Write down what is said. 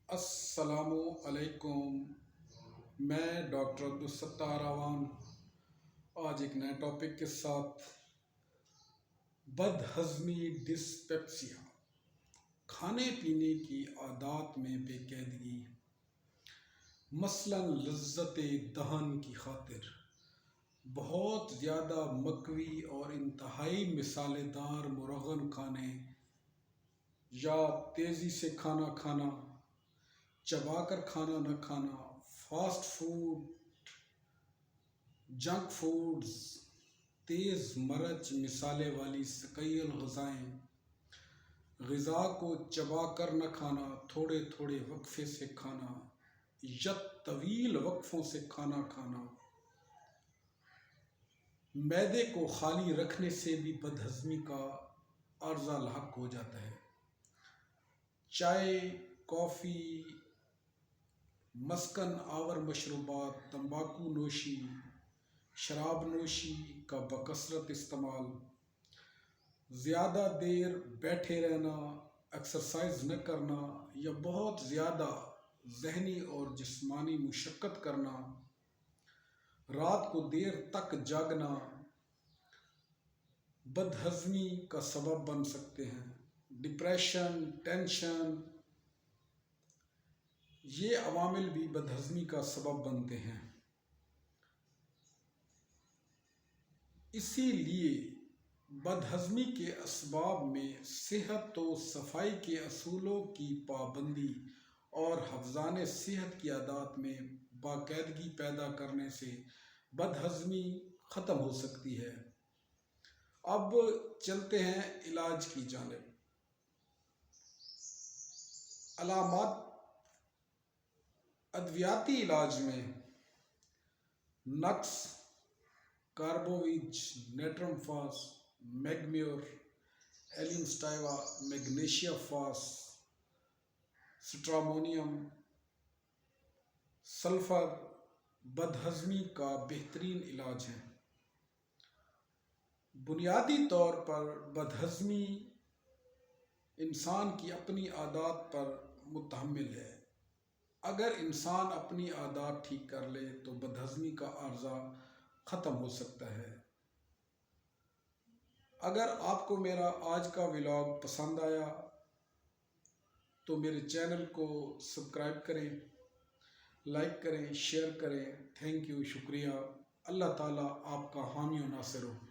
السلام علیکم، میں ڈاکٹر عبدالستار اعوان آج ایک نئے ٹاپک کے ساتھ بد ہضمی ڈسپیپسیا، کھانے پینے کی عادات میں بے قاعدگی، مثلاً لذت دہن کی خاطر بہت زیادہ مکوی اور انتہائی مسالے دار مرغن کھانے یا تیزی سے کھانا کھانا، چبا کر کھانا نہ کھانا، فاسٹ فوڈ، جنک فوڈز، تیز مرچ مسالے والی ثقیل غذائیں، غذا کو چبا کر نہ کھانا، تھوڑے تھوڑے وقفے سے کھانا یا طویل وقفوں سے کھانا کھانا، معدے کو خالی رکھنے سے بھی بد ہضمی کا عارضہ لاحق ہو جاتا ہے۔ چائے، کافی، مسکن آور مشروبات، تمباکو نوشی، شراب نوشی کا بکثرت استعمال، زیادہ دیر بیٹھے رہنا، ایکسرسائز نہ کرنا یا بہت زیادہ ذہنی اور جسمانی مشقت کرنا، رات کو دیر تک جاگنا بد ہضمی کا سبب بن سکتے ہیں۔ ڈپریشن، ٹینشن، یہ عوامل بھی بد ہضمی کا سبب بنتے ہیں۔ اسی لیے بد ہضمی کے اسباب میں صحت و صفائی کے اصولوں کی پابندی اور حفظان صحت کی عادات میں باقاعدگی پیدا کرنے سے بد ہضمی ختم ہو سکتی ہے۔ اب چلتے ہیں علاج کی جانب۔ علامات ادویاتی علاج میں نقص، کاربوویج، نیٹرم فاس، میگمیور، ایلیم سٹائوا، میگنیشیا فاس، سٹرامونیم، سلفر بد ہضمی کا بہترین علاج ہیں۔ بنیادی طور پر بد ہضمی انسان کی اپنی عادات پر مشتمل ہے۔ اگر انسان اپنی عادات ٹھیک کر لے تو بد ہضمی کا عارضہ ختم ہو سکتا ہے۔ اگر آپ کو میرا آج کا ولاگ پسند آیا تو میرے چینل کو سبسکرائب کریں، لائک کریں، شیئر کریں۔ تھینک یو، شکریہ۔ اللہ تعالیٰ آپ کا حامی و ناصر ہو۔